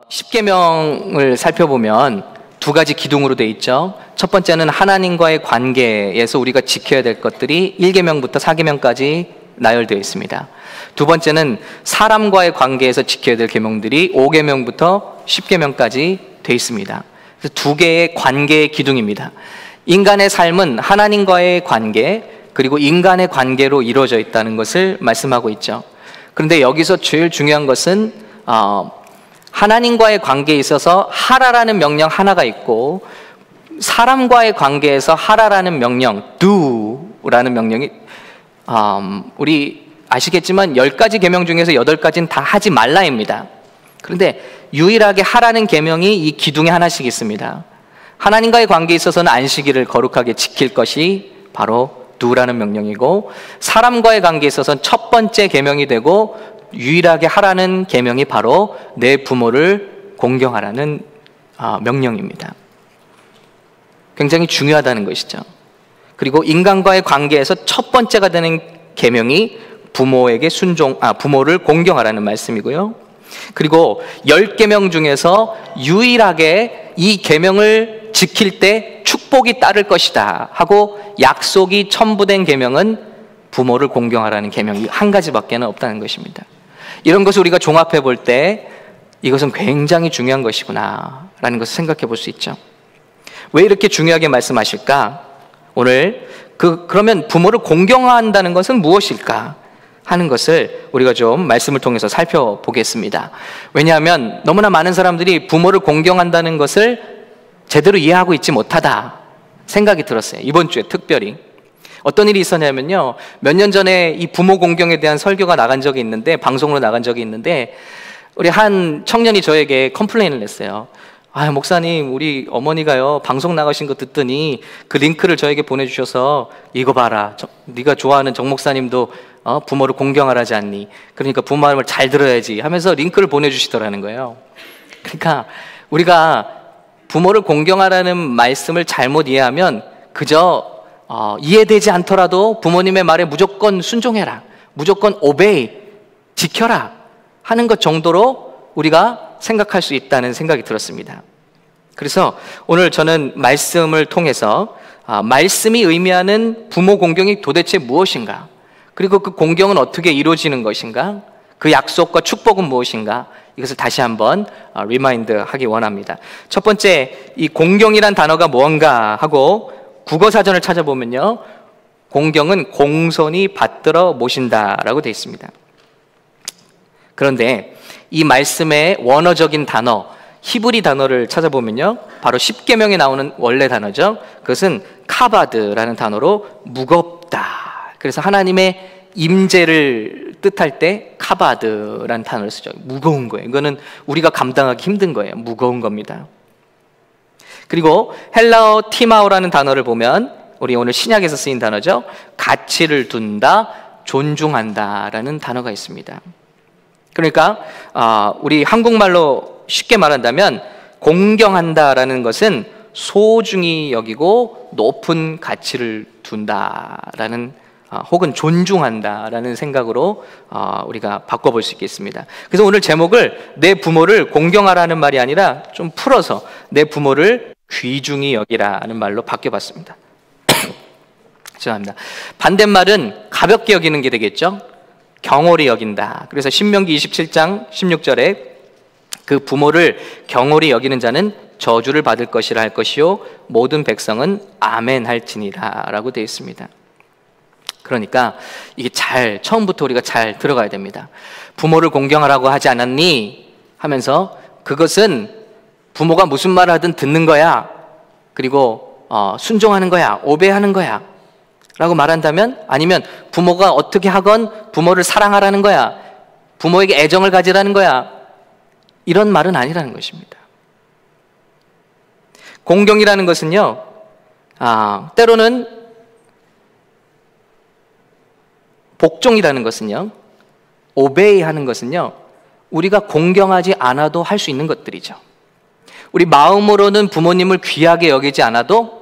십계명을 살펴보면 두 가지 기둥으로 돼 있죠. 첫 번째는 하나님과의 관계에서 우리가 지켜야 될 것들이 1계명부터 4계명까지 나열되어 있습니다. 두 번째는 사람과의 관계에서 지켜야 될 계명들이 5계명부터 10계명까지 되어 있습니다. 그래서 두 개의 관계의 기둥입니다. 인간의 삶은 하나님과의 관계 그리고 인간의 관계로 이루어져 있다는 것을 말씀하고 있죠. 그런데 여기서 제일 중요한 것은 하나님과의 관계에 있어서 하라라는 명령 하나가 있고 사람과의 관계에서 하라라는 명령, do라는 명령이 우리 아시겠지만 10가지 계명 중에서 8가지는 다 하지 말라입니다. 그런데 유일하게 하라는 계명이 이 기둥에 하나씩 있습니다. 하나님과의 관계에 있어서는 안식일을 거룩하게 지킬 것이 바로 do라는 명령이고 사람과의 관계에 있어서는 첫 번째 계명이 되고 유일하게 하라는 계명이 바로 내 부모를 공경하라는 명령입니다. 굉장히 중요하다는 것이죠. 그리고 인간과의 관계에서 첫 번째가 되는 계명이 부모에게 부모를 공경하라는 말씀이고요. 그리고 10계명 중에서 유일하게 이 계명을 지킬 때 축복이 따를 것이다 하고 약속이 첨부된 계명은 부모를 공경하라는 계명이 한 가지밖에 없다는 것입니다. 이런 것을 우리가 종합해 볼 때 이것은 굉장히 중요한 것이구나 라는 것을 생각해 볼 수 있죠. 왜 이렇게 중요하게 말씀하실까? 오늘 그러면 부모를 공경한다는 것은 무엇일까 하는 것을 우리가 좀 말씀을 통해서 살펴보겠습니다. 왜냐하면 너무나 많은 사람들이 부모를 공경한다는 것을 제대로 이해하고 있지 못하다 생각이 들었어요. 이번 주에 특별히 어떤 일이 있었냐면요, 몇 년 전에 이 부모 공경에 대한 설교가 나간 적이 있는데, 방송으로 나간 적이 있는데 우리 한 청년이 저에게 컴플레인을 했어요. 목사님, 우리 어머니가요 방송 나가신 거 듣더니 그 링크를 저에게 보내주셔서 이거 봐라, 네가 좋아하는 정 목사님도 부모를 공경하라지 않니? 그러니까 부모 말을 잘 들어야지 하면서 링크를 보내주시더라는 거예요. 그러니까 우리가 부모를 공경하라는 말씀을 잘못 이해하면 그저 이해되지 않더라도 부모님의 말에 무조건 순종해라, 무조건 오베이, 지켜라 하는 것 정도로 우리가 생각할 수 있다는 생각이 들었습니다. 그래서 오늘 저는 말씀을 통해서 말씀이 의미하는 부모 공경이 도대체 무엇인가, 그리고 그 공경은 어떻게 이루어지는 것인가, 그 약속과 축복은 무엇인가, 이것을 다시 한번 리마인드 하기 원합니다. 첫 번째, 이 공경이란 단어가 뭔가 하고 국어사전을 찾아보면요, 공경은 공손히 받들어 모신다라고 되어 있습니다. 그런데 이 말씀의 원어적인 단어, 히브리 단어를 찾아보면요, 바로 십계명에 나오는 원래 단어죠. 그것은 카바드라는 단어로 무겁다. 그래서 하나님의 임재를 뜻할 때 카바드라는 단어를 쓰죠. 무거운 거예요. 이거는 우리가 감당하기 힘든 거예요. 무거운 겁니다. 그리고 헬라어 티마오라는 단어를 보면 우리 오늘 신약에서 쓰인 단어죠. 가치를 둔다, 존중한다라는 단어가 있습니다. 그러니까 우리 한국말로 쉽게 말한다면 공경한다라는 것은 소중히 여기고 높은 가치를 둔다라는 혹은 존중한다라는 생각으로 우리가 바꿔볼 수 있겠습니다. 그래서 오늘 제목을 내 부모를 공경하라는 말이 아니라 좀 풀어서 내 부모를 귀중히 여기라는 말로 바뀌어봤습니다. 죄송합니다. 반대말은 가볍게 여기는 게 되겠죠. 경홀히 여긴다. 그래서 신명기 27장 16절에 그 부모를 경홀히 여기는 자는 저주를 받을 것이라 할 것이요 모든 백성은 아멘 할지니라 라고 되어 있습니다. 그러니까 이게 처음부터 우리가 잘 들어가야 됩니다. 부모를 공경하라고 하지 않았니? 하면서 그것은 부모가 무슨 말을 하든 듣는 거야, 그리고 순종하는 거야, 오베이하는 거야 라고 말한다면, 아니면 부모가 어떻게 하건 부모를 사랑하라는 거야, 부모에게 애정을 가지라는 거야, 이런 말은 아니라는 것입니다. 공경이라는 것은요, 때로는 복종이라는 것은요, 오베이 하는 것은요, 우리가 공경하지 않아도 할 수 있는 것들이죠. 우리 마음으로는 부모님을 귀하게 여기지 않아도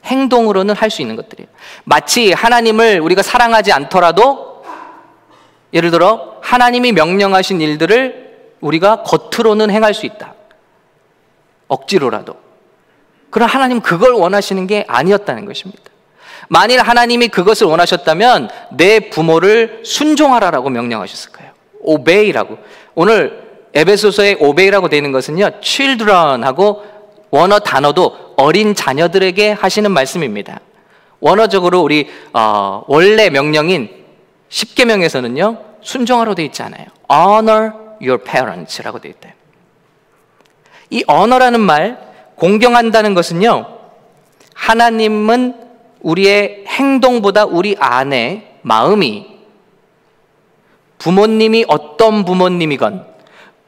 행동으로는 할 수 있는 것들이에요. 마치 하나님을 우리가 사랑하지 않더라도 예를 들어 하나님이 명령하신 일들을 우리가 겉으로는 행할 수 있다. 억지로라도. 그러나 하나님은 그걸 원하시는 게 아니었다는 것입니다. 만일 하나님이 그것을 원하셨다면 내 부모를 순종하라라고 명령하셨을 거예요. obey라고. 오늘 에베소서에 obey라고 되어 있는 것은요, children하고 원어 단어도 어린 자녀들에게 하시는 말씀입니다. 원어적으로 우리 원래 명령인 10계명에서는요, 순종하라고 되어 있지 않아요. honor your parents라고 되어 있대요. 이 honor라는 말, 공경한다는 것은요, 하나님은 우리의 행동보다 우리 안에 마음이, 부모님이 어떤 부모님이건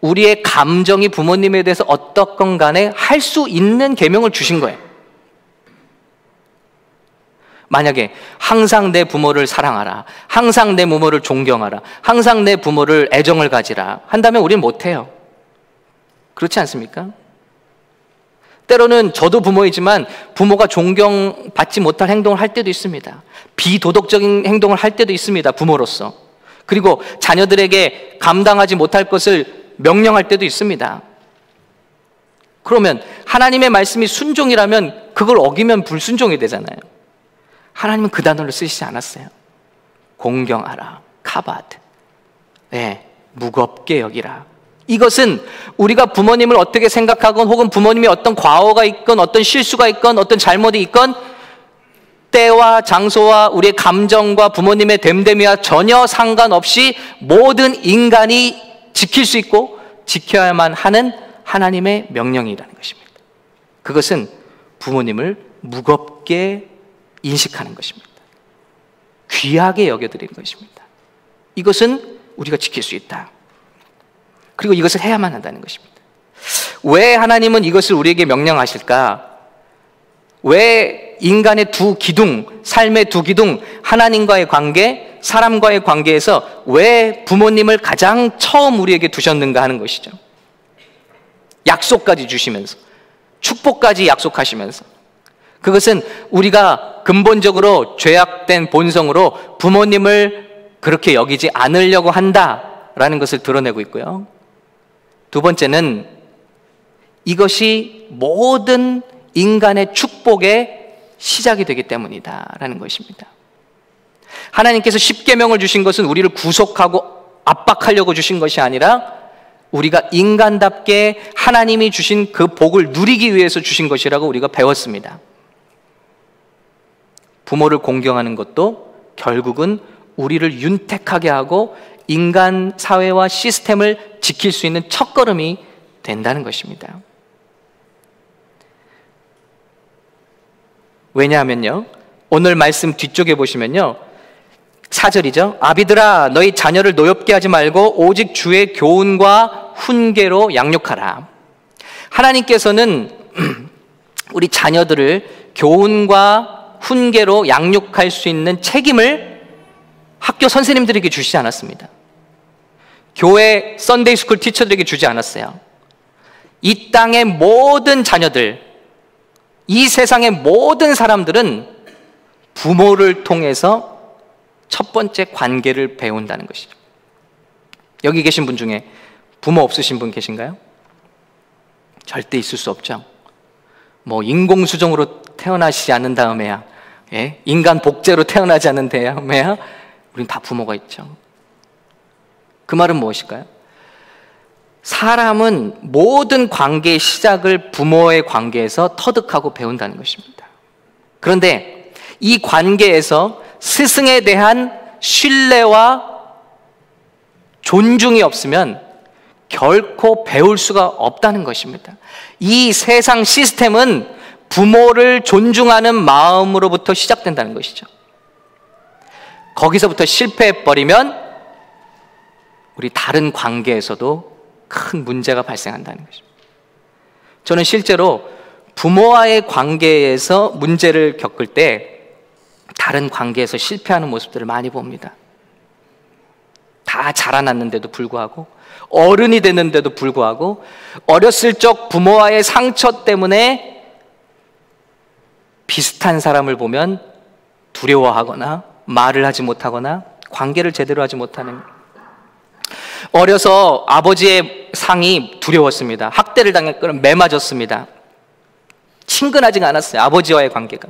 우리의 감정이 부모님에 대해서 어떻건 간에 할 수 있는 계명을 주신 거예요. 만약에 항상 내 부모를 사랑하라, 항상 내 부모를 존경하라, 항상 내 부모를 애정을 가지라 한다면 우리는 못해요. 그렇지 않습니까? 때로는 저도 부모이지만 부모가 존경받지 못할 행동을 할 때도 있습니다. 비도덕적인 행동을 할 때도 있습니다, 부모로서. 그리고 자녀들에게 감당하지 못할 것을 명령할 때도 있습니다. 그러면 하나님의 말씀이 순종이라면 그걸 어기면 불순종이 되잖아요. 하나님은 그 단어를 쓰시지 않았어요. 공경하라, 카바드. 네, 무겁게 여기라. 이것은 우리가 부모님을 어떻게 생각하건 혹은 부모님이 어떤 과오가 있건 어떤 실수가 있건 어떤 잘못이 있건 때와 장소와 우리의 감정과 부모님의 됨됨이와 전혀 상관없이 모든 인간이 지킬 수 있고 지켜야만 하는 하나님의 명령이라는 것입니다. 그것은 부모님을 무겁게 인식하는 것입니다. 귀하게 여겨드리는 것입니다. 이것은 우리가 지킬 수 있다. 그리고 이것을 해야만 한다는 것입니다. 왜 하나님은 이것을 우리에게 명령하실까? 왜 인간의 두 기둥, 삶의 두 기둥, 하나님과의 관계, 사람과의 관계에서 왜 부모님을 가장 처음 우리에게 두셨는가 하는 것이죠. 약속까지 주시면서, 축복까지 약속하시면서, 그것은 우리가 근본적으로 죄악된 본성으로 부모님을 그렇게 여기지 않으려고 한다라는 것을 드러내고 있고요. 두 번째는 이것이 모든 인간의 축복의 시작이 되기 때문이다라는 것입니다. 하나님께서 십계명을 주신 것은 우리를 구속하고 압박하려고 주신 것이 아니라 우리가 인간답게 하나님이 주신 그 복을 누리기 위해서 주신 것이라고 우리가 배웠습니다. 부모를 공경하는 것도 결국은 우리를 윤택하게 하고 인간 사회와 시스템을 지킬 수 있는 첫걸음이 된다는 것입니다. 왜냐하면요, 오늘 말씀 뒤쪽에 보시면요, 4절이죠. 아비들아, 너희 자녀를 노엽게 하지 말고 오직 주의 교훈과 훈계로 양육하라. 하나님께서는 우리 자녀들을 교훈과 훈계로 양육할 수 있는 책임을 학교 선생님들에게 주시지 않았습니다. 교회 썬데이 스쿨 티처들에게 주지 않았어요. 이 땅의 모든 자녀들, 이 세상의 모든 사람들은 부모를 통해서 첫 번째 관계를 배운다는 것이죠. 여기 계신 분 중에 부모 없으신 분 계신가요? 절대 있을 수 없죠. 뭐 인공수정으로 태어나시지 않는 다음에야, 인간 복제로 태어나지 않는 다음에야 우린 다 부모가 있죠. 그 말은 무엇일까요? 사람은 모든 관계의 시작을 부모의 관계에서 터득하고 배운다는 것입니다. 그런데 이 관계에서 스승에 대한 신뢰와 존중이 없으면 결코 배울 수가 없다는 것입니다. 이 세상 시스템은 부모를 존중하는 마음으로부터 시작된다는 것이죠. 거기서부터 실패해버리면 우리 다른 관계에서도 큰 문제가 발생한다는 것입니다. 저는 실제로 부모와의 관계에서 문제를 겪을 때 다른 관계에서 실패하는 모습들을 많이 봅니다. 다 자라났는데도 불구하고, 어른이 됐는데도 불구하고 어렸을 적 부모와의 상처 때문에 비슷한 사람을 보면 두려워하거나 말을 하지 못하거나 관계를 제대로 하지 못하는, 어려서 아버지의 상이 두려웠습니다. 학대를 당했거나 매 맞았습니다. 친근하지가 않았어요, 아버지와의 관계가.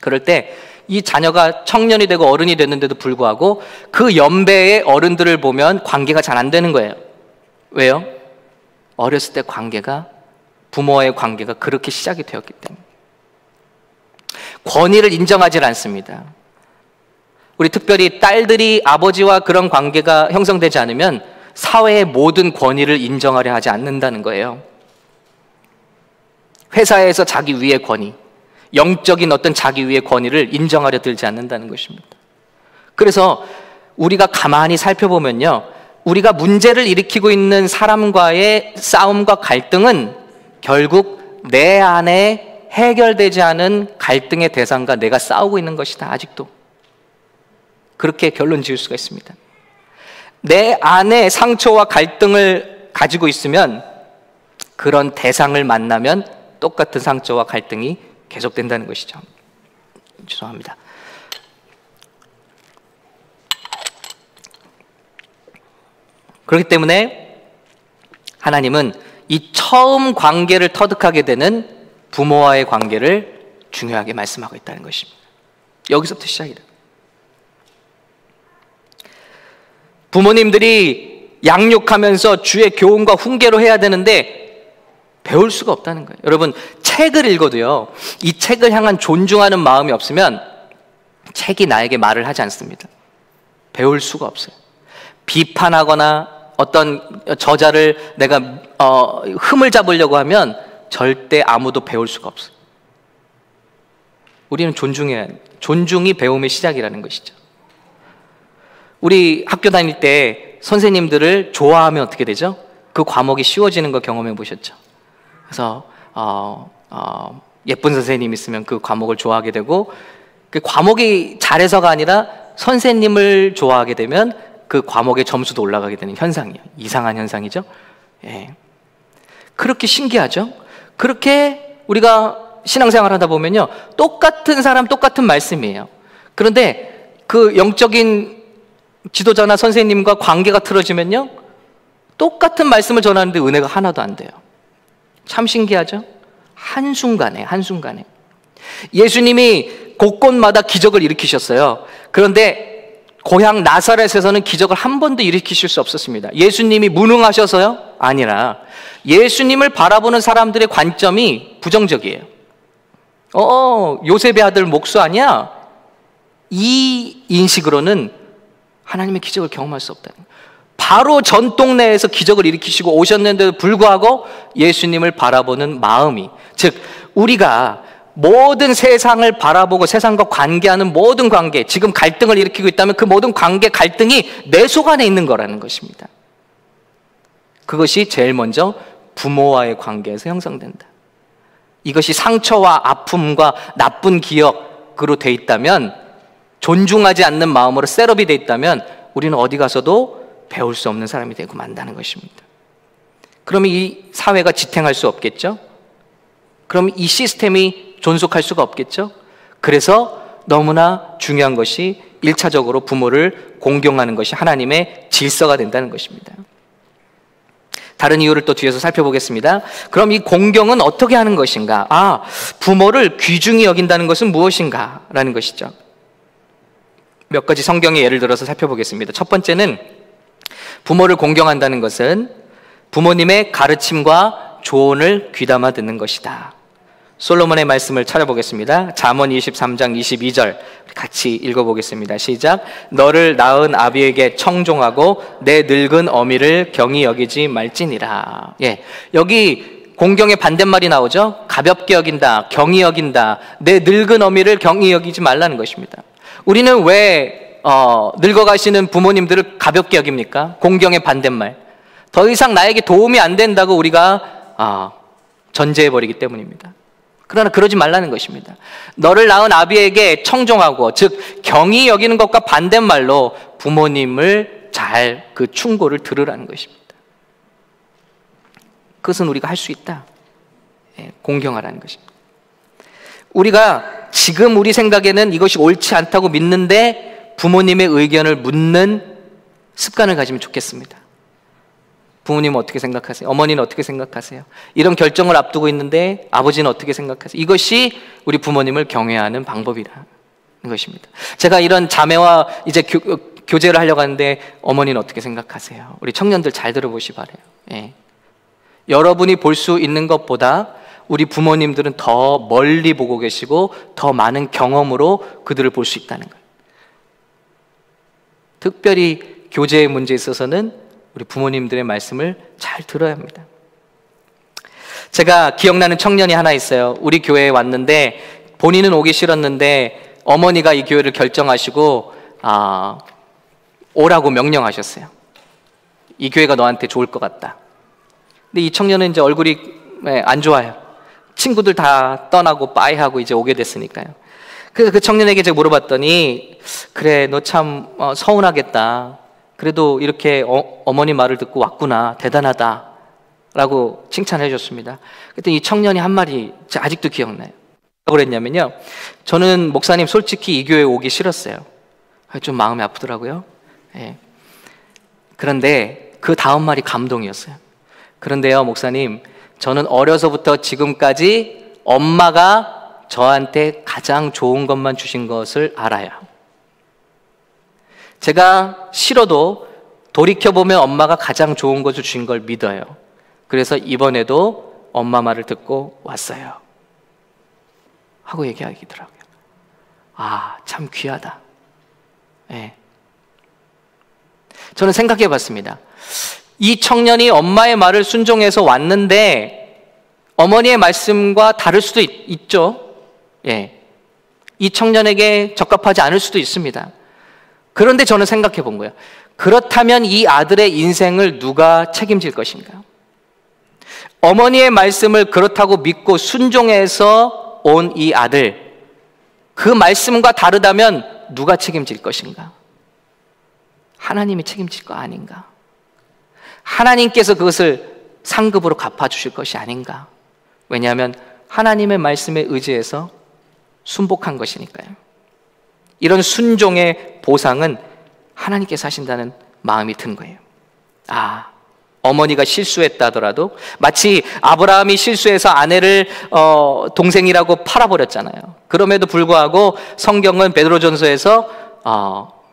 그럴 때 이 자녀가 청년이 되고 어른이 됐는데도 불구하고 그 연배의 어른들을 보면 관계가 잘 안 되는 거예요. 왜요? 어렸을 때 관계가, 부모와의 관계가 그렇게 시작이 되었기 때문에. 권위를 인정하지 않습니다. 우리 특별히 딸들이 아버지와 그런 관계가 형성되지 않으면 사회의 모든 권위를 인정하려 하지 않는다는 거예요. 회사에서 자기 위의 권위, 영적인 어떤 자기 위의 권위를 인정하려 들지 않는다는 것입니다. 그래서 우리가 가만히 살펴보면요, 우리가 문제를 일으키고 있는 사람과의 싸움과 갈등은 결국 내 안에 해결되지 않은 갈등의 대상과 내가 싸우고 있는 것이다. 아직도 그렇게 결론 지을 수가 있습니다. 내 안에 상처와 갈등을 가지고 있으면 그런 대상을 만나면 똑같은 상처와 갈등이 계속된다는 것이죠. 죄송합니다. 그렇기 때문에 하나님은 이 처음 관계를 터득하게 되는 부모와의 관계를 중요하게 말씀하고 있다는 것입니다. 여기서부터 시작이다. 부모님들이 양육하면서 주의 교훈과 훈계로 해야 되는데 배울 수가 없다는 거예요. 여러분, 책을 읽어도요, 이 책을 향한 존중하는 마음이 없으면 책이 나에게 말을 하지 않습니다. 배울 수가 없어요. 비판하거나 어떤 저자를 내가 흠을 잡으려고 하면 절대 아무도 배울 수가 없어요. 우리는 존중해야 해요. 존중이 배움의 시작이라는 것이죠. 우리 학교 다닐 때 선생님들을 좋아하면 어떻게 되죠? 그 과목이 쉬워지는 거 경험해 보셨죠? 그래서 예쁜 선생님 있으면 그 과목을 좋아하게 되고, 그 과목이 잘해서가 아니라 선생님을 좋아하게 되면 그 과목의 점수도 올라가게 되는 현상이에요. 이상한 현상이죠. 예. 그렇게 신기하죠? 그렇게 우리가 신앙생활 하다 보면요, 똑같은 사람 똑같은 말씀이에요. 그런데 그 영적인 지도자나 선생님과 관계가 틀어지면요, 똑같은 말씀을 전하는데 은혜가 하나도 안 돼요. 참 신기하죠? 한순간에 예수님이 곳곳마다 기적을 일으키셨어요. 그런데 고향 나사렛에서는 기적을 한 번도 일으키실 수 없었습니다. 예수님이 무능하셔서요? 아니라 예수님을 바라보는 사람들의 관점이 부정적이에요. 요셉의 아들 목수 아니야? 이 인식으로는 하나님의 기적을 경험할 수 없다는 거예요. 바로 전 동네에서 기적을 일으키시고 오셨는데도 불구하고 예수님을 바라보는 마음이, 즉 우리가 모든 세상을 바라보고 세상과 관계하는 모든 관계, 지금 갈등을 일으키고 있다면 그 모든 관계, 갈등이 내 속 안에 있는 거라는 것입니다. 그것이 제일 먼저 부모와의 관계에서 형성된다. 이것이 상처와 아픔과 나쁜 기억으로 돼 있다면, 존중하지 않는 마음으로 셋업이 돼 있다면 우리는 어디 가서도 배울 수 없는 사람이 되고 만다는 것입니다. 그러면 이 사회가 지탱할 수 없겠죠? 그럼 이 시스템이 존속할 수가 없겠죠? 그래서 너무나 중요한 것이 1차적으로 부모를 공경하는 것이 하나님의 질서가 된다는 것입니다. 다른 이유를 또 뒤에서 살펴보겠습니다. 그럼 이 공경은 어떻게 하는 것인가? 부모를 귀중히 여긴다는 것은 무엇인가? 라는 것이죠. 몇 가지 성경의 예를 들어서 살펴보겠습니다. 첫 번째는 부모를 공경한다는 것은 부모님의 가르침과 조언을 귀담아 듣는 것이다. 솔로몬의 말씀을 찾아보겠습니다. 잠언 23장 22절 같이 읽어보겠습니다. 시작. 너를 낳은 아비에게 청종하고 내 늙은 어미를 경히 여기지 말지니라. 예, 여기 공경의 반대말이 나오죠. 가볍게 여긴다, 경히 여긴다, 내 늙은 어미를 경히 여기지 말라는 것입니다. 우리는 왜 늙어가시는 부모님들을 가볍게 여깁니까? 공경의 반대말. 더 이상 나에게 도움이 안 된다고 우리가 전제해버리기 때문입니다. 그러나 그러지 말라는 것입니다. 너를 낳은 아비에게 청종하고, 즉 경히 여기는 것과 반대말로 부모님을 잘 그 충고를 들으라는 것입니다. 그것은 우리가 할 수 있다. 공경하라는 것입니다. 우리가 지금 우리 생각에는 이것이 옳지 않다고 믿는데 부모님의 의견을 묻는 습관을 가지면 좋겠습니다. 부모님은 어떻게 생각하세요? 어머니는 어떻게 생각하세요? 이런 결정을 앞두고 있는데 아버지는 어떻게 생각하세요? 이것이 우리 부모님을 경외하는 방법이라는 것입니다. 제가 이런 자매와 이제 교제를 하려고 하는데 어머니는 어떻게 생각하세요? 우리 청년들 잘 들어보시 바래요. 예. 여러분이 볼 수 있는 것보다 우리 부모님들은 더 멀리 보고 계시고 더 많은 경험으로 그들을 볼 수 있다는 거예요. 특별히 교제의 문제에 있어서는 우리 부모님들의 말씀을 잘 들어야 합니다. 제가 기억나는 청년이 하나 있어요. 우리 교회에 왔는데 본인은 오기 싫었는데 어머니가 이 교회를 결정하시고 오라고 명령하셨어요. 이 교회가 너한테 좋을 것 같다. 근데 이 청년은 이제 얼굴이 안 좋아요. 친구들 다 떠나고 빠이하고 이제 오게 됐으니까요. 그래서 그 청년에게 제가 물어봤더니 그래 너 참 서운하겠다. 그래도 이렇게 어머니 말을 듣고 왔구나. 대단하다 라고 칭찬해 줬습니다. 그랬더니 이 청년이 한 말이 아직도 기억나요. 뭐라고 그랬냐면요, 저는 목사님 솔직히 이 교회에 오기 싫었어요. 좀 마음이 아프더라고요. 예. 그런데 그 다음 말이 감동이었어요. 그런데요 목사님, 저는 어려서부터 지금까지 엄마가 저한테 가장 좋은 것만 주신 것을 알아요. 제가 싫어도 돌이켜보면 엄마가 가장 좋은 것을 주신 걸 믿어요. 그래서 이번에도 엄마 말을 듣고 왔어요 하고 얘기하더라고요. 참 귀하다. 네. 저는 생각해 봤습니다. 이 청년이 엄마의 말을 순종해서 왔는데 어머니의 말씀과 다를 수도 있죠. 예. 이 청년에게 적합하지 않을 수도 있습니다. 그런데 저는 생각해 본 거예요. 그렇다면 이 아들의 인생을 누가 책임질 것인가? 어머니의 말씀을 그렇다고 믿고 순종해서 온 이 아들, 그 말씀과 다르다면 누가 책임질 것인가? 하나님이 책임질 거 아닌가? 하나님께서 그것을 상급으로 갚아주실 것이 아닌가? 왜냐하면 하나님의 말씀에 의지해서 순복한 것이니까요. 이런 순종의 보상은 하나님께서 하신다는 마음이 든 거예요. 어머니가 실수했다 하더라도, 마치 아브라함이 실수해서 아내를 동생이라고 팔아버렸잖아요. 그럼에도 불구하고 성경은 베드로전서에서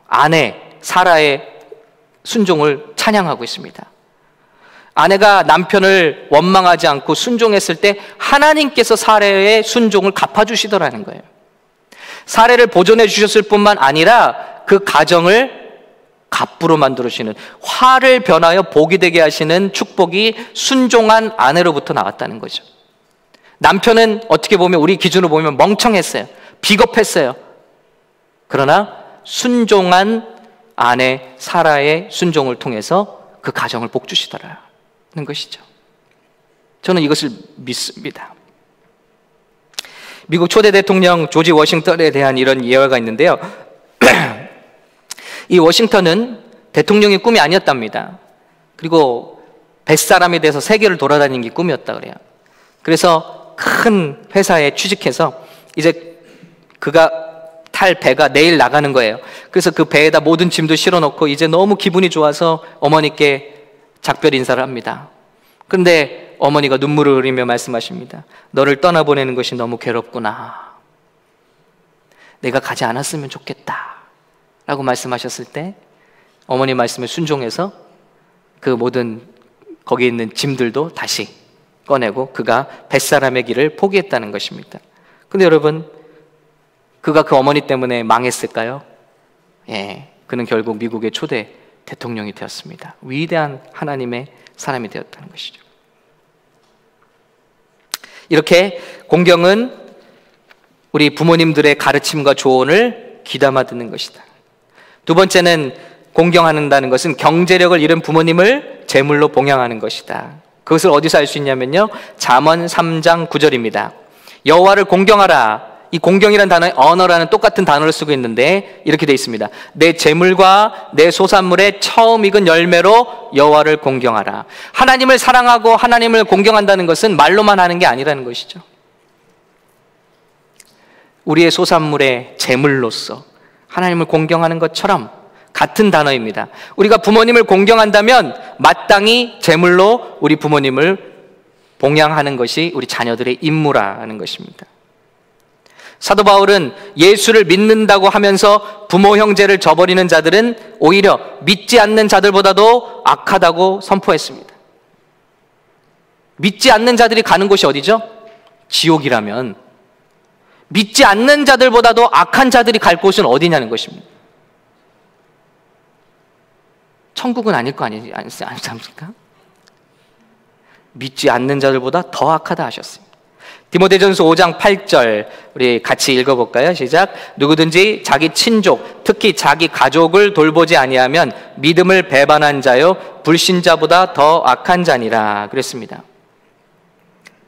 아내 사라의 순종을 찬양하고 있습니다. 아내가 남편을 원망하지 않고 순종했을 때 하나님께서 사라의 순종을 갚아주시더라는 거예요. 사라를 보존해 주셨을 뿐만 아니라 그 가정을 갑부로 만들어주시는, 화를 변하여 복이 되게 하시는 축복이 순종한 아내로부터 나왔다는 거죠. 남편은 어떻게 보면 우리 기준으로 보면 멍청했어요. 비겁했어요. 그러나 순종한 아내 사라의 순종을 통해서 그 가정을 복주시더라는 것이죠. 저는 이것을 믿습니다. 미국 초대 대통령 조지 워싱턴에 대한 이런 예화가 있는데요. 이 워싱턴은 대통령의 꿈이 아니었답니다. 그리고 뱃사람이 돼서 세계를 돌아다니는 게 꿈이었다 그래요. 그래서 큰 회사에 취직해서 이제 그가 탈 배가 내일 나가는 거예요. 그래서 그 배에다 모든 짐도 실어놓고 이제 너무 기분이 좋아서 어머니께 작별 인사를 합니다. 그런데 어머니가 눈물을 흘리며 말씀하십니다. 너를 떠나보내는 것이 너무 괴롭구나. 내가 가지 않았으면 좋겠다 라고 말씀하셨을 때 어머니 말씀에 순종해서 그 모든 거기에 있는 짐들도 다시 꺼내고 그가 뱃사람의 길을 포기했다는 것입니다. 근데 여러분, 그가 그 어머니 때문에 망했을까요? 예, 그는 결국 미국의 초대 대통령이 되었습니다. 위대한 하나님의 사람이 되었다는 것이죠. 이렇게 공경은 우리 부모님들의 가르침과 조언을 귀담아 듣는 것이다. 두 번째는 공경한다는 것은 경제력을 잃은 부모님을 제물로 봉양하는 것이다. 그것을 어디서 알 수 있냐면요, 잠언 3장 9절입니다. 여호와를 공경하라. 이 공경이라는 단어에 언어라는 똑같은 단어를 쓰고 있는데 이렇게 되어 있습니다. 내 재물과 내 소산물의 처음 익은 열매로 여호와를 공경하라. 하나님을 사랑하고 하나님을 공경한다는 것은 말로만 하는 게 아니라는 것이죠. 우리의 소산물의 재물로서 하나님을 공경하는 것처럼 같은 단어입니다. 우리가 부모님을 공경한다면 마땅히 제물로 우리 부모님을 봉양하는 것이 우리 자녀들의 임무라는 것입니다. 사도 바울은 예수를 믿는다고 하면서 부모 형제를 저버리는 자들은 오히려 믿지 않는 자들보다도 악하다고 선포했습니다. 믿지 않는 자들이 가는 곳이 어디죠? 지옥이라면 믿지 않는 자들보다도 악한 자들이 갈 곳은 어디냐는 것입니다. 천국은 아닐 거 아니십니까? 믿지 않는 자들보다 더 악하다 하셨습니다. 디모데전서 5장 8절 우리 같이 읽어볼까요? 시작. 누구든지 자기 친족, 특히 자기 가족을 돌보지 아니하면 믿음을 배반한 자요 불신자보다 더 악한 자니라 그랬습니다.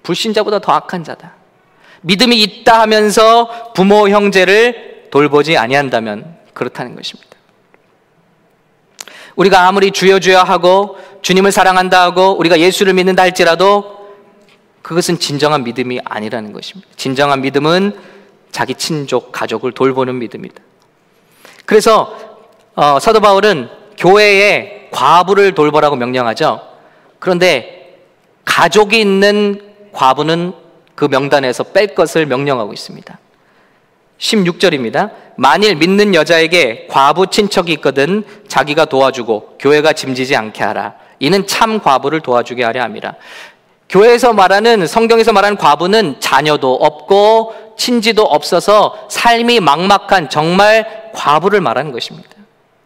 불신자보다 더 악한 자다. 믿음이 있다 하면서 부모 형제를 돌보지 아니한다면 그렇다는 것입니다. 우리가 아무리 주여 주여 하고 주님을 사랑한다 하고 우리가 예수를 믿는다 할지라도 그것은 진정한 믿음이 아니라는 것입니다. 진정한 믿음은 자기 친족, 가족을 돌보는 믿음이다. 그래서 사도 바울은 교회에 과부를 돌보라고 명령하죠. 그런데 가족이 있는 과부는 그 명단에서 뺄 것을 명령하고 있습니다. 16절입니다. 만일 믿는 여자에게 과부 친척이 있거든 자기가 도와주고 교회가 짐지지 않게 하라. 이는 참 과부를 도와주게 하려 함이라. 교회에서 말하는, 성경에서 말하는 과부는 자녀도 없고 친지도 없어서 삶이 막막한 정말 과부를 말하는 것입니다.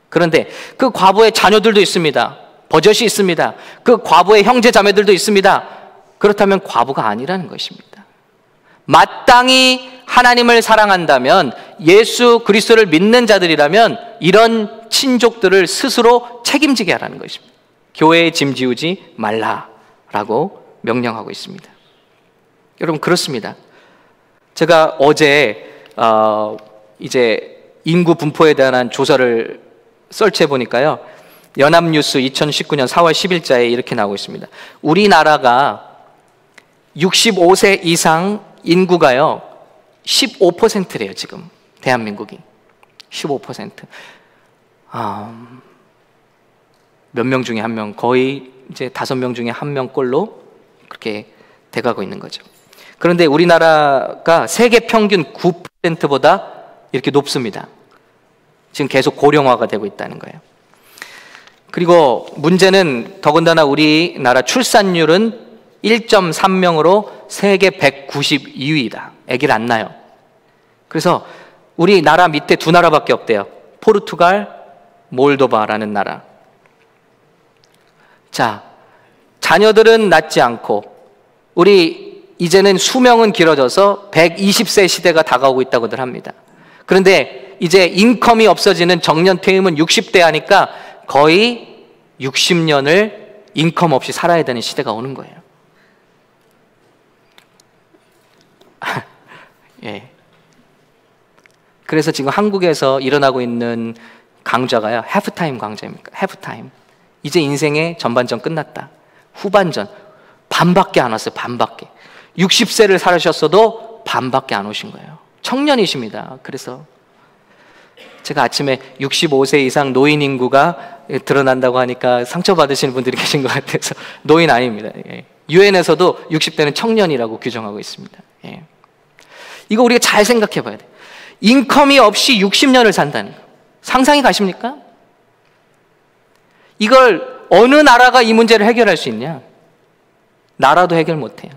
그런데 그 과부의 자녀들도 있습니다. 버젓이 있습니다. 그 과부의 형제 자매들도 있습니다. 그렇다면 과부가 아니라는 것입니다. 마땅히 하나님을 사랑한다면, 예수 그리스도를 믿는 자들이라면 이런 친족들을 스스로 책임지게 하라는 것입니다. 교회에 짐 지우지 말라라고 명령하고 있습니다. 여러분, 그렇습니다. 제가 어제 이제 인구 분포에 대한 조사를 설치해 보니까요, 연합뉴스 2019년 4월 10일자에 이렇게 나오고 있습니다. 우리나라가 65세 이상 인구가요 15%래요. 지금 대한민국이 15%. 몇 명 중에 한 명, 거의 이제 5명 중에 1명꼴로 그렇게 돼가고 있는 거죠. 그런데 우리나라가 세계 평균 9%보다 이렇게 높습니다. 지금 계속 고령화가 되고 있다는 거예요. 그리고 문제는 더군다나 우리나라 출산율은 1.3명으로 세계 192위다. 아기를 안 낳아요. 그래서 우리나라 밑에 두 나라밖에 없대요. 포르투갈, 몰도바라는 나라. 자, 자녀들은 낳지 않고 우리 이제는 수명은 길어져서 120세 시대가 다가오고 있다고들 합니다. 그런데 이제 인컴이 없어지는 정년 퇴임은 60대 하니까 거의 60년을 인컴 없이 살아야 되는 시대가 오는 거예요. 예. 그래서 지금 한국에서 일어나고 있는 강좌가요, 하프타임 강좌입니까? 하프타임. 이제 인생의 전반전 끝났다. 후반전. 반밖에 안 왔어요. 반밖에. 60세를 살으셨어도 반밖에 안 오신 거예요. 청년이십니다. 그래서 제가 아침에 65세 이상 노인 인구가 드러난다고 하니까 상처받으시는 분들이 계신 것 같아서 노인 아닙니다. 유엔에서도 60대는 청년이라고 규정하고 있습니다. 예. 이거 우리가 잘 생각해 봐야 돼요. 인컴이 없이 60년을 산다는 거. 상상이 가십니까? 이걸 어느 나라가 이 문제를 해결할 수 있냐? 나라도 해결 못해요.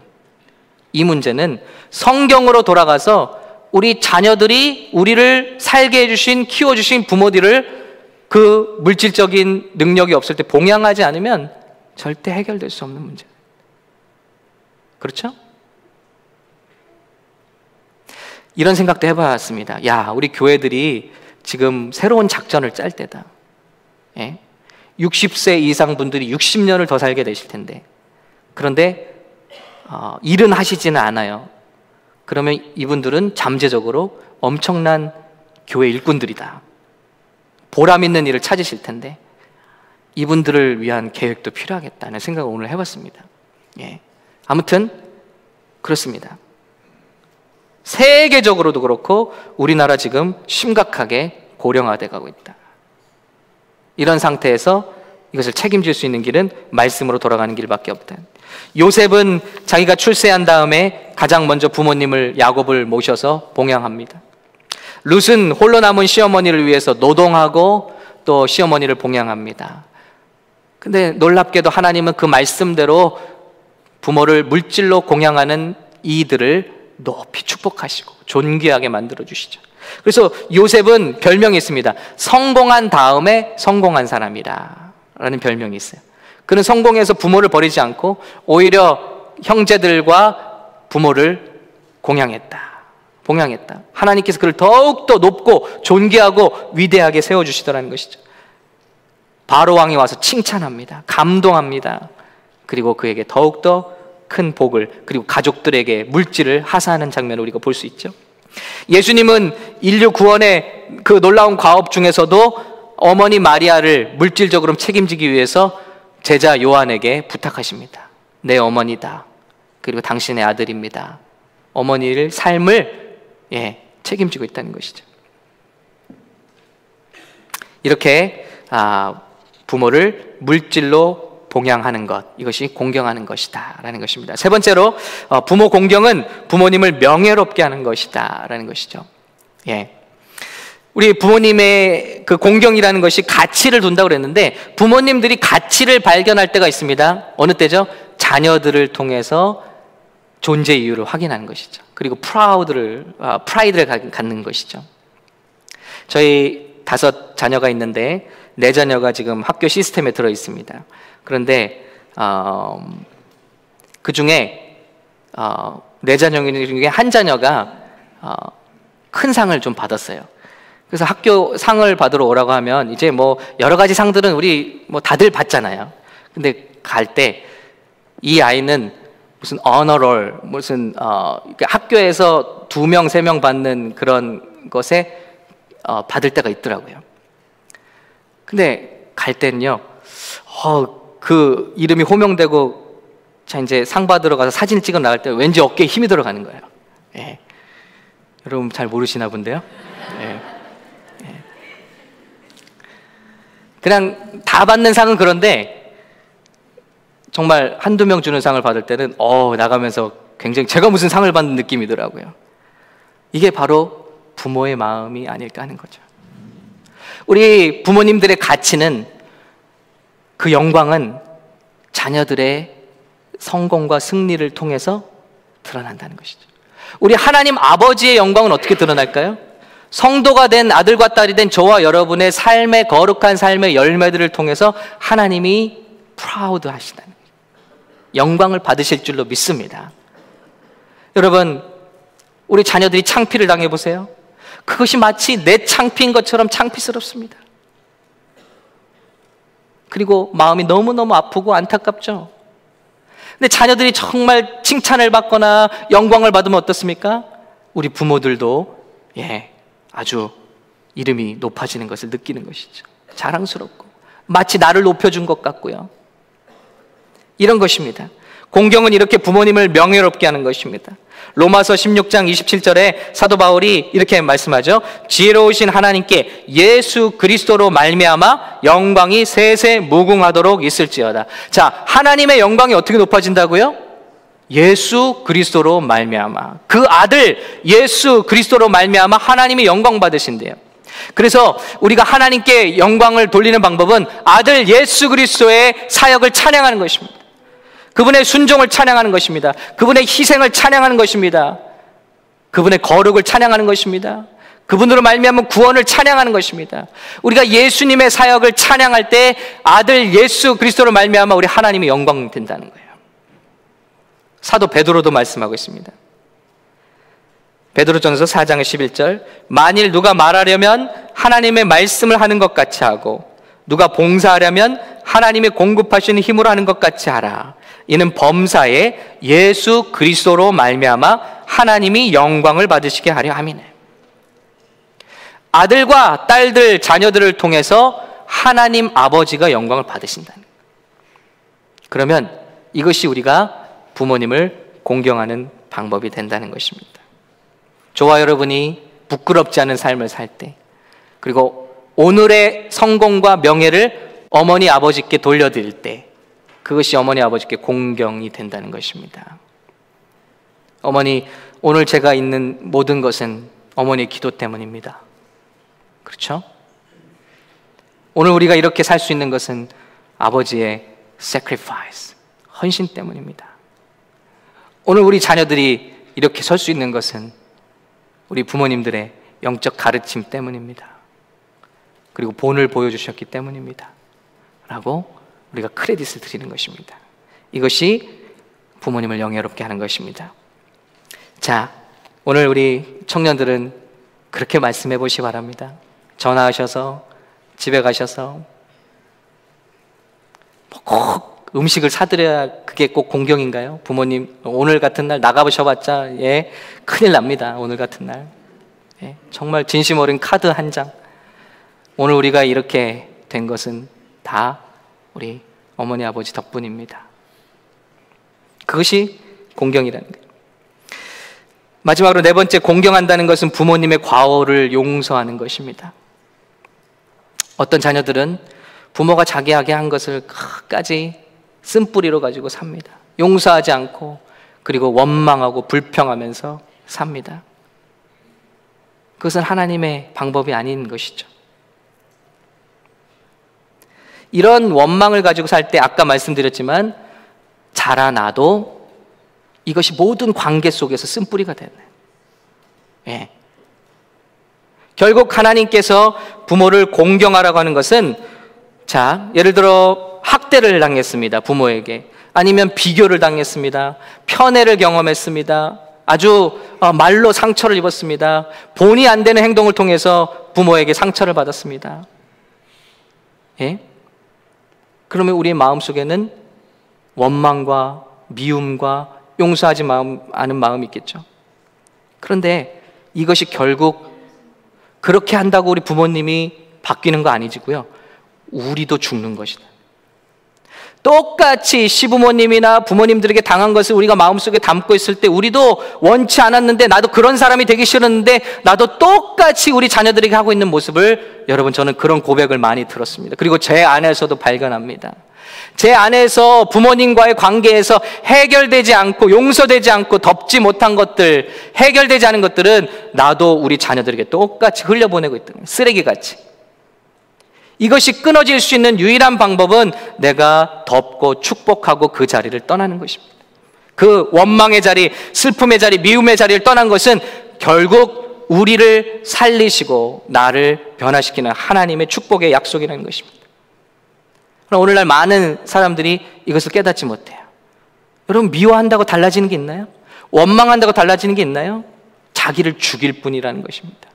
이 문제는 성경으로 돌아가서 우리 자녀들이 우리를 살게 해주신, 키워주신 부모들을 그 물질적인 능력이 없을 때 봉양하지 않으면 절대 해결될 수 없는 문제. 그렇죠? 이런 생각도 해봤습니다. 야, 우리 교회들이 지금 새로운 작전을 짤 때다. 예? 60세 이상 분들이 60년을 더 살게 되실 텐데, 그런데 일은 하시지는 않아요. 그러면 이분들은 잠재적으로 엄청난 교회 일꾼들이다. 보람 있는 일을 찾으실 텐데 이분들을 위한 계획도 필요하겠다는 생각을 오늘 해봤습니다. 예. 아무튼 그렇습니다. 세계적으로도 그렇고 우리나라 지금 심각하게 고령화돼 가고 있다. 이런 상태에서 이것을 책임질 수 있는 길은 말씀으로 돌아가는 길밖에 없다. 요셉은 자기가 출세한 다음에 가장 먼저 부모님을 야곱을 모셔서 봉양합니다. 룻은 홀로 남은 시어머니를 위해서 노동하고 또 시어머니를 봉양합니다. 근데 놀랍게도 하나님은 그 말씀대로 부모를 물질로 공양하는 이들을 높이 축복하시고 존귀하게 만들어 주시죠. 그래서 요셉은 별명이 있습니다. 성공한 다음에 성공한 사람이라 라는 별명이 있어요. 그는 성공해서 부모를 버리지 않고 오히려 형제들과 부모를 봉양했다. 하나님께서 그를 더욱더 높고 존귀하고 위대하게 세워주시더라는 것이죠. 바로 왕이 와서 칭찬합니다. 감동합니다. 그리고 그에게 더욱더 큰 복을, 그리고 가족들에게 물질을 하사하는 장면을 우리가 볼 수 있죠. 예수님은 인류 구원의 그 놀라운 과업 중에서도 어머니 마리아를 물질적으로 책임지기 위해서 제자 요한에게 부탁하십니다. 내 어머니다. 그리고 당신의 아들입니다. 어머니를 삶을 책임지고 있다는 것이죠. 이렇게 부모를 물질로 봉양하는 것, 이것이 공경하는 것이다 라는 것입니다. 세 번째로 부모 공경은 부모님을 명예롭게 하는 것이다 라는 것이죠. 우리 부모님의 그 공경이라는 것이 가치를 둔다고 그랬는데, 부모님들이 가치를 발견할 때가 있습니다. 어느 때죠? 자녀들을 통해서 존재 이유를 확인하는 것이죠. 그리고 프라이드를 갖는 것이죠. 저희 5 자녀가 있는데 4 자녀가 지금 학교 시스템에 들어 있습니다. 그런데 그 중에 4 자녀 중에 한 자녀가 큰 상을 좀 받았어요. 그래서 학교 상을 받으러 오라고 하면 이제 뭐 여러 가지 상들은 우리 뭐 다들 받잖아요. 근데 갈 때 이 아이는 무슨 어너롤, 무슨 학교에서 2명, 3명 받는 그런 것에 받을 때가 있더라고요. 근데 갈 때는요, 그 이름이 호명되고 자 이제 상 받으러 가서 사진 찍어 나갈 때 왠지 어깨에 힘이 들어가는 거예요. 여러분 잘 모르시나 본데요. 그냥 다 받는 상은 그런데 정말 1-2명 주는 상을 받을 때는 나가면서 굉장히 제가 무슨 상을 받는 느낌이더라고요. 이게 바로 부모의 마음이 아닐까 하는 거죠. 우리 부모님들의 가치는, 그 영광은 자녀들의 성공과 승리를 통해서 드러난다는 것이죠. 우리 하나님 아버지의 영광은 어떻게 드러날까요? 성도가 된 아들과 딸이 된 저와 여러분의 삶의 거룩한 삶의 열매들을 통해서 하나님이 프라우드 하시다는 거예요. 영광을 받으실 줄로 믿습니다. 여러분, 우리 자녀들이 창피를 당해보세요. 그것이 마치 내 창피인 것처럼 창피스럽습니다. 그리고 마음이 너무너무 아프고 안타깝죠. 근데 자녀들이 정말 칭찬을 받거나 영광을 받으면 어떻습니까? 우리 부모들도 아주 이름이 높아지는 것을 느끼는 것이죠. 자랑스럽고 마치 나를 높여준 것 같고요. 이런 것입니다. 공경은 이렇게 부모님을 명예롭게 하는 것입니다. 로마서 16장 27절에 사도 바울이 이렇게 말씀하죠. 지혜로우신 하나님께 예수 그리스도로 말미암아 영광이 세세 무궁하도록 있을지어다. 자, 하나님의 영광이 어떻게 높아진다고요? 예수 그리스도로 말미암아, 그 아들 예수 그리스도로 말미암아 하나님이 영광 받으신대요. 그래서 우리가 하나님께 영광을 돌리는 방법은 아들 예수 그리스도의 사역을 찬양하는 것입니다. 그분의 순종을 찬양하는 것입니다. 그분의 희생을 찬양하는 것입니다. 그분의 거룩을 찬양하는 것입니다. 그분으로 말미암은 구원을 찬양하는 것입니다. 우리가 예수님의 사역을 찬양할 때 아들 예수 그리스도로 말미암아 우리 하나님의 영광 된다는 거예요. 사도 베드로도 말씀하고 있습니다. 베드로전서 4장 11절, 만일 누가 말하려면 하나님의 말씀을 하는 것 같이 하고 누가 봉사하려면 하나님의 공급하시는 힘으로 하는 것 같이 하라. 이는 범사에 예수 그리스도로 말미암아 하나님이 영광을 받으시게 하려 함이네. 아들과 딸들, 자녀들을 통해서 하나님 아버지가 영광을 받으신다는 거예요. 그러면 이것이 우리가 부모님을 공경하는 방법이 된다는 것입니다. 저와 여러분이 부끄럽지 않은 삶을 살 때, 그리고 오늘의 성공과 명예를 어머니 아버지께 돌려드릴 때 그것이 어머니 아버지께 공경이 된다는 것입니다. 어머니, 오늘 제가 있는 모든 것은 어머니의 기도 때문입니다. 그렇죠? 오늘 우리가 이렇게 살 수 있는 것은 아버지의 sacrifice, 헌신 때문입니다. 오늘 우리 자녀들이 이렇게 설 수 있는 것은 우리 부모님들의 영적 가르침 때문입니다. 그리고 본을 보여주셨기 때문입니다. 라고 우리가 크레딧을 드리는 것입니다. 이것이 부모님을 영예롭게 하는 것입니다. 자, 오늘 우리 청년들은 그렇게 말씀해 보시기 바랍니다. 전화하셔서 집에 가셔서 꼭 음식을 사드려야 그게 꼭 공경인가요? 부모님 오늘 같은 날 나가보셔봤자 큰일 납니다. 오늘 같은 날 정말 진심 어린 카드 한 장. 오늘 우리가 이렇게 된 것은 다 우리 어머니 아버지 덕분입니다. 그것이 공경이라는 거예요. 마지막으로 네 번째, 공경한다는 것은 부모님의 과오를 용서하는 것입니다. 어떤 자녀들은 부모가 자기에게 한 것을 끝까지 쓴뿌리로 가지고 삽니다. 용서하지 않고, 그리고 원망하고 불평하면서 삽니다. 그것은 하나님의 방법이 아닌 것이죠. 이런 원망을 가지고 살 때 아까 말씀드렸지만 자라나도 이것이 모든 관계 속에서 쓴뿌리가 되네. 결국 하나님께서 부모를 공경하라고 하는 것은, 자, 예를 들어 학대를 당했습니다. 부모에게. 아니면 비교를 당했습니다. 편애를 경험했습니다. 아주 말로 상처를 입었습니다. 본의 안 되는 행동을 통해서 부모에게 상처를 받았습니다. 그러면 우리의 마음속에는 원망과 미움과 용서하지 않은 마음이 있겠죠. 그런데 이것이 결국 그렇게 한다고 우리 부모님이 바뀌는 거 아니지고요, 우리도 죽는 것이다. 똑같이 시부모님이나 부모님들에게 당한 것을 우리가 마음속에 담고 있을 때 우리도 원치 않았는데, 나도 그런 사람이 되기 싫었는데 나도 똑같이 우리 자녀들에게 하고 있는 모습을, 여러분, 저는 그런 고백을 많이 들었습니다. 그리고 제 안에서도 발견합니다. 제 안에서 부모님과의 관계에서 해결되지 않고 용서되지 않고 덮지 못한 것들, 해결되지 않은 것들은 나도 우리 자녀들에게 똑같이 흘려보내고 있던 거예요. 쓰레기같이. 이것이 끊어질 수 있는 유일한 방법은 내가 덮고 축복하고 그 자리를 떠나는 것입니다. 그 원망의 자리, 슬픔의 자리, 미움의 자리를 떠난 것은 결국 우리를 살리시고 나를 변화시키는 하나님의 축복의 약속이라는 것입니다. 그러나 오늘날 많은 사람들이 이것을 깨닫지 못해요. 여러분, 미워한다고 달라지는 게 있나요? 원망한다고 달라지는 게 있나요? 자기를 죽일 뿐이라는 것입니다.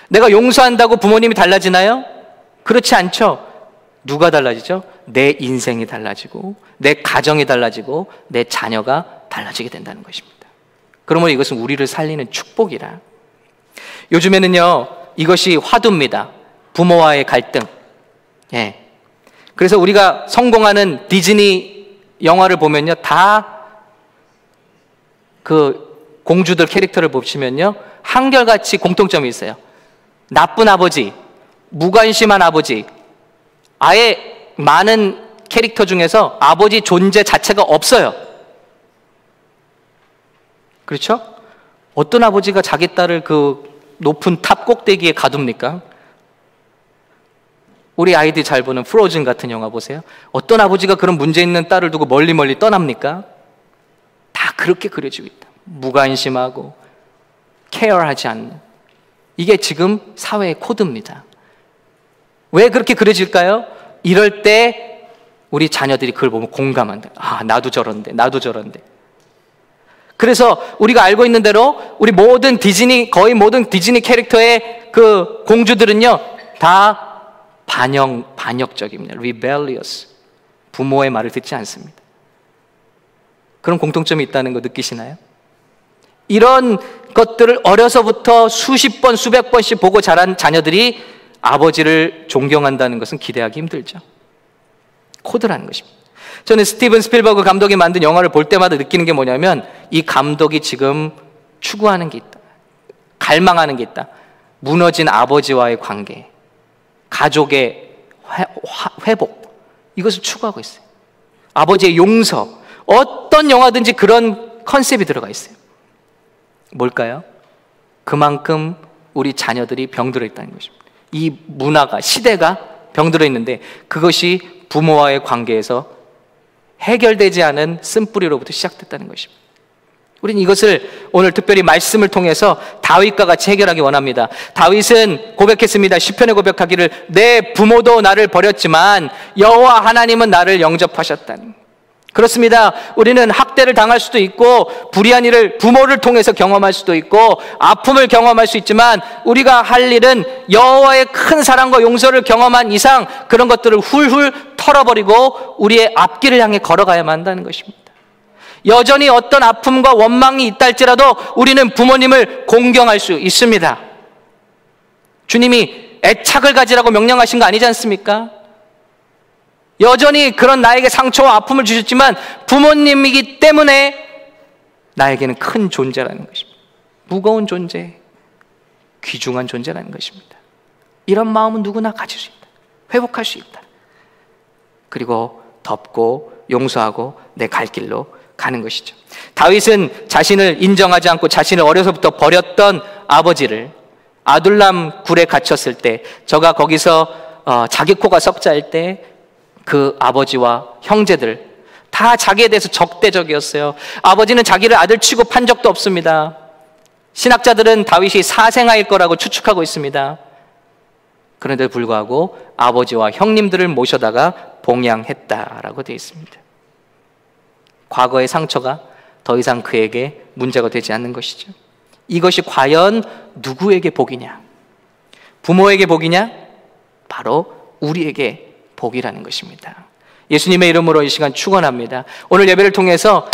내가 용서한다고 부모님이 달라지나요? 그렇지 않죠. 누가 달라지죠? 내 인생이 달라지고, 내 가정이 달라지고, 내 자녀가 달라지게 된다는 것입니다. 그러므로 이것은 우리를 살리는 축복이라. 요즘에는요, 이것이 화두입니다. 부모와의 갈등. 그래서 우리가 성공하는 디즈니 영화를 보면요, 다 그 공주들 캐릭터를 보시면요, 한결같이 공통점이 있어요. 나쁜 아버지, 무관심한 아버지. 아예 많은 캐릭터 중에서 아버지 존재 자체가 없어요. 그렇죠? 어떤 아버지가 자기 딸을 그 높은 탑 꼭대기에 가둡니까? 우리 아이들이 잘 보는 프로즌 같은 영화 보세요. 어떤 아버지가 그런 문제 있는 딸을 두고 멀리 떠납니까? 다 그렇게 그려지고 있다. 무관심하고 케어하지 않는. 이게 지금 사회의 코드입니다. 왜 그렇게 그려질까요? 이럴 때 우리 자녀들이 그걸 보면 공감한다. 아, 나도 저런데, 나도 저런데. 그래서 우리가 알고 있는 대로 우리 모든 디즈니, 거의 모든 디즈니 캐릭터의 그 공주들은요, 다 반역적입니다. rebellious. 부모의 말을 듣지 않습니다. 그런 공통점이 있다는 거 느끼시나요? 이런 것들을 어려서부터 수십 번, 수백 번씩 보고 자란 자녀들이 아버지를 존경한다는 것은 기대하기 힘들죠. 코드라는 것입니다. 저는 스티븐 스필버그 감독이 만든 영화를 볼 때마다 느끼는 게 뭐냐면, 이 감독이 지금 추구하는 게 있다. 갈망하는 게 있다. 무너진 아버지와의 관계, 가족의 회복, 이것을 추구하고 있어요. 아버지의 용서, 어떤 영화든지 그런 컨셉이 들어가 있어요. 뭘까요? 그만큼 우리 자녀들이 병들어 있다는 것입니다. 이 문화가, 시대가 병들어 있는데 그것이 부모와의 관계에서 해결되지 않은 쓴뿌리로부터 시작됐다는 것입니다. 우리는 이것을 오늘 특별히 말씀을 통해서 다윗과 같이 해결하기 원합니다. 다윗은 고백했습니다. 시편에 고백하기를 내 부모도 나를 버렸지만 여호와 하나님은 나를 영접하셨다니. 그렇습니다. 우리는 학대를 당할 수도 있고 불의한 일을 부모를 통해서 경험할 수도 있고 아픔을 경험할 수 있지만 우리가 할 일은 여호와의 큰 사랑과 용서를 경험한 이상 그런 것들을 훌훌 털어버리고 우리의 앞길을 향해 걸어가야만 한다는 것입니다. 여전히 어떤 아픔과 원망이 있다 할지라도 우리는 부모님을 공경할 수 있습니다. 주님이 애착을 가지라고 명령하신 거 아니지 않습니까? 여전히 그런 나에게 상처와 아픔을 주셨지만 부모님이기 때문에 나에게는 큰 존재라는 것입니다. 무거운 존재, 귀중한 존재라는 것입니다. 이런 마음은 누구나 가질 수 있다. 회복할 수 있다. 그리고 덮고 용서하고 내 갈 길로 가는 것이죠. 다윗은 자신을 인정하지 않고 자신을 어려서부터 버렸던 아버지를 아둘람 굴에 갇혔을 때, 저가 거기서 자기 코가 썩자일 때 그 아버지와 형제들 다 자기에 대해서 적대적이었어요. 아버지는 자기를 아들 취급한 적도 없습니다. 신학자들은 다윗이 사생아일 거라고 추측하고 있습니다. 그런데도 불구하고 아버지와 형님들을 모셔다가 봉양했다라고 되어 있습니다. 과거의 상처가 더 이상 그에게 문제가 되지 않는 것이죠. 이것이 과연 누구에게 복이냐? 부모에게 복이냐? 바로 우리에게 복이라는 것입니다. 예수님의 이름으로 이 시간 축원합니다. 오늘 예배를 통해서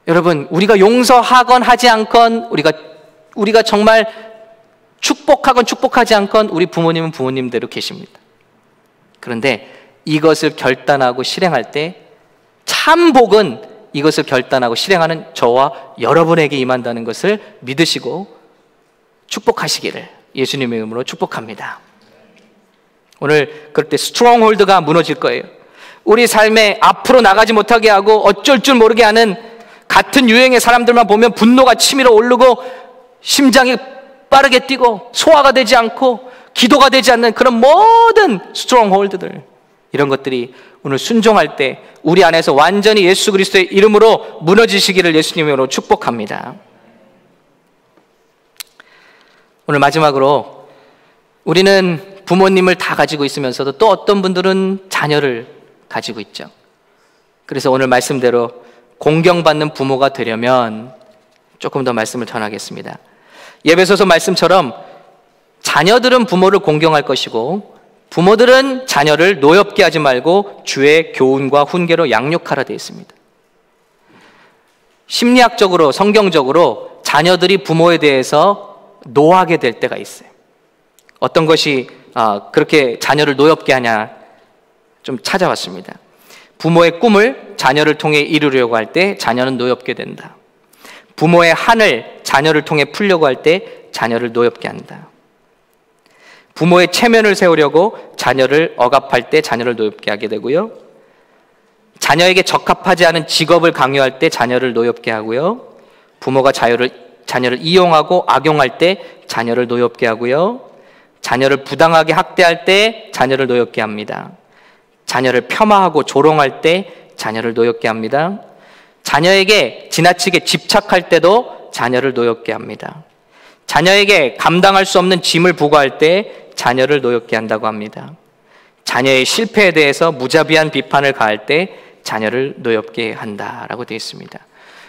여러분, 우리가 용서하건 하지 않건, 우리가 정말 축복하건 축복하지 않건 우리 부모님은 부모님대로 계십니다. 그런데 이것을 결단하고 실행할 때 참 복은 이것을 결단하고 실행하는 저와 여러분에게 임한다는 것을 믿으시고 축복하시기를 예수님의 이름으로 축복합니다. 오늘 그럴 때 스트롱홀드가 무너질 거예요. 우리 삶에 앞으로 나가지 못하게 하고 어쩔 줄 모르게 하는 같은 유행의 사람들만 보면 분노가 치밀어 오르고 심장이 빠르게 뛰고 소화가 되지 않고 기도가 되지 않는 그런 모든 스트롱홀드들, 이런 것들이 오늘 순종할 때 우리 안에서 완전히 예수 그리스도의 이름으로 무너지시기를 예수님으로 축복합니다. 오늘 마지막으로 우리는 부모님을 다 가지고 있으면서도 또 어떤 분들은 자녀를 가지고 있죠. 그래서 오늘 말씀대로 공경받는 부모가 되려면 조금 더 말씀을 전하겠습니다. 예배소서 말씀처럼 자녀들은 부모를 공경할 것이고 부모들은 자녀를 노엽게 하지 말고 주의 교훈과 훈계로 양육하라 되어 있습니다. 심리학적으로, 성경적으로 자녀들이 부모에 대해서 노하게 될 때가 있어요. 어떤 것이 그렇게 자녀를 노엽게 하냐 좀 찾아봤습니다. 부모의 꿈을 자녀를 통해 이루려고 할 때 자녀는 노엽게 된다. 부모의 한을 자녀를 통해 풀려고 할 때 자녀를 노엽게 한다. 부모의 체면을 세우려고 자녀를 억압할 때 자녀를 노엽게 하게 되고요. 자녀에게 적합하지 않은 직업을 강요할 때 자녀를 노엽게 하고요. 부모가 자녀를 이용하고 악용할 때 자녀를 노엽게 하고요. 자녀를 부당하게 학대할 때 자녀를 노엽게 합니다. 자녀를 폄하하고 조롱할 때 자녀를 노엽게 합니다. 자녀에게 지나치게 집착할 때도 자녀를 노엽게 합니다. 자녀에게 감당할 수 없는 짐을 부과할 때 자녀를 노엽게 한다고 합니다. 자녀의 실패에 대해서 무자비한 비판을 가할 때 자녀를 노엽게 한다라고 되어 있습니다.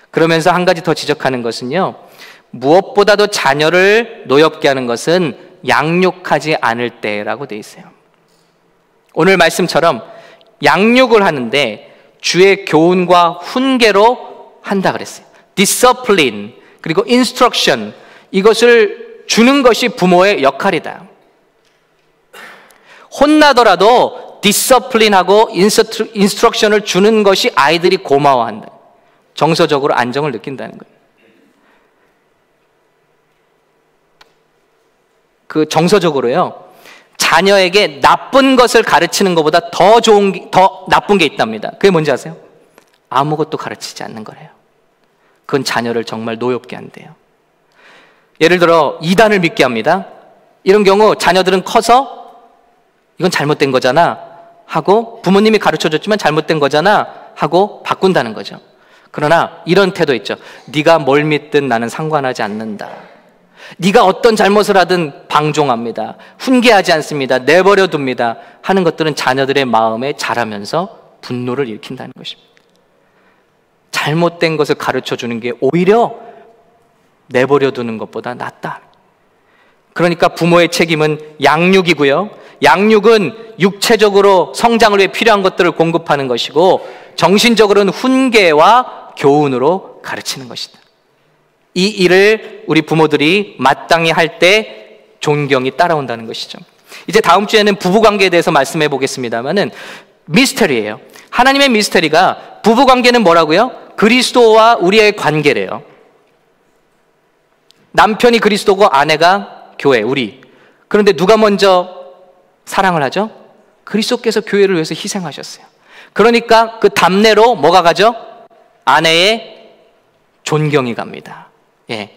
그러면서 한 가지 더 지적하는 것은요, 무엇보다도 자녀를 노엽게 하는 것은 양육하지 않을 때라고 되어 있어요. 오늘 말씀처럼 양육을 하는데 주의 교훈과 훈계로 한다 그랬어요. discipline 그리고 instruction, 이것을 주는 것이 부모의 역할이다. 혼나더라도 discipline하고 instruction을 주는 것이 아이들이 고마워한다. 정서적으로 안정을 느낀다는 거예요. 그 정서적으로요, 자녀에게 나쁜 것을 가르치는 것보다 더 나쁜 게 있답니다. 그게 뭔지 아세요? 아무것도 가르치지 않는 거래요. 그건 자녀를 정말 노엽게 한대요. 예를 들어 이단을 믿게 합니다. 이런 경우 자녀들은 커서 이건 잘못된 거잖아 하고, 부모님이 가르쳐줬지만 잘못된 거잖아 하고 바꾼다는 거죠. 그러나 이런 태도 있죠. 네가 뭘 믿든 나는 상관하지 않는다. 네가 어떤 잘못을 하든 방종합니다. 훈계하지 않습니다. 내버려 둡니다. 하는 것들은 자녀들의 마음에 자라면서 분노를 일으킨다는 것입니다. 잘못된 것을 가르쳐주는 게 오히려 내버려 두는 것보다 낫다. 그러니까 부모의 책임은 양육이고요, 양육은 육체적으로 성장을 위해 필요한 것들을 공급하는 것이고, 정신적으로는 훈계와 교훈으로 가르치는 것이다. 이 일을 우리 부모들이 마땅히 할 때 존경이 따라온다는 것이죠. 이제 다음 주에는 부부관계에 대해서 말씀해 보겠습니다만은 미스터리예요. 하나님의 미스터리가, 부부관계는 뭐라고요? 그리스도와 우리의 관계래요. 남편이 그리스도고 아내가 교회, 우리. 그런데 누가 먼저 사랑을 하죠? 그리스도께서 교회를 위해서 희생하셨어요. 그러니까 그 답례로 뭐가 가죠? 아내의 존경이 갑니다. 예.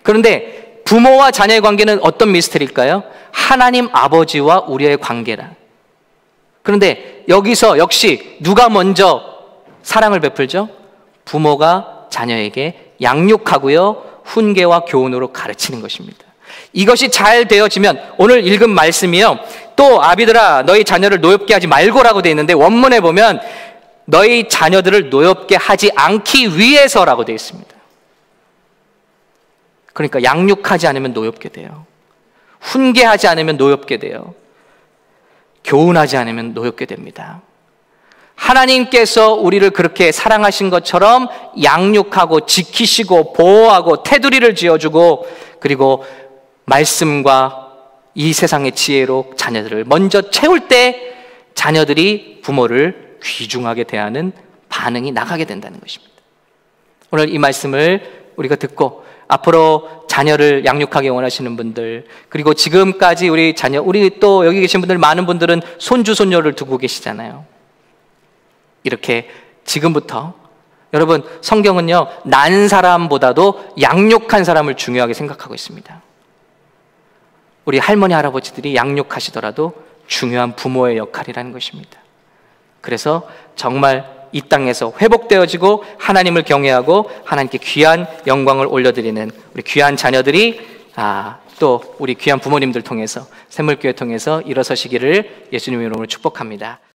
그런데 부모와 자녀의 관계는 어떤 미스터리일까요? 하나님 아버지와 우리의 관계라. 그런데 여기서 역시 누가 먼저 사랑을 베풀죠? 부모가 자녀에게 양육하고요, 훈계와 교훈으로 가르치는 것입니다. 이것이 잘 되어지면, 오늘 읽은 말씀이요, 또 아비들아 너희 자녀를 노엽게 하지 말고라고 되어 있는데 원문에 보면 너희 자녀들을 노엽게 하지 않기 위해서라고 되어 있습니다. 그러니까 양육하지 않으면 노엽게 돼요. 훈계하지 않으면 노엽게 돼요. 교훈하지 않으면 노엽게 됩니다. 하나님께서 우리를 그렇게 사랑하신 것처럼 양육하고 지키시고 보호하고 테두리를 지어주고, 그리고 말씀과 이 세상의 지혜로 자녀들을 먼저 채울 때 자녀들이 부모를 귀중하게 대하는 반응이 나가게 된다는 것입니다. 오늘 이 말씀을 우리가 듣고 앞으로 자녀를 양육하기 원하시는 분들, 그리고 지금까지 우리 자녀, 우리 또 여기 계신 분들, 많은 분들은 손주 손녀를 두고 계시잖아요. 이렇게 지금부터, 여러분 성경은요, 난 사람보다도 양육한 사람을 중요하게 생각하고 있습니다. 우리 할머니 할아버지들이 양육하시더라도 중요한 부모의 역할이라는 것입니다. 그래서 정말 이 땅에서 회복되어지고 하나님을 경외하고 하나님께 귀한 영광을 올려드리는 우리 귀한 자녀들이 또 우리 귀한 부모님들 통해서, 샘물교회 통해서 일어서시기를 예수님의 이름으로 축복합니다.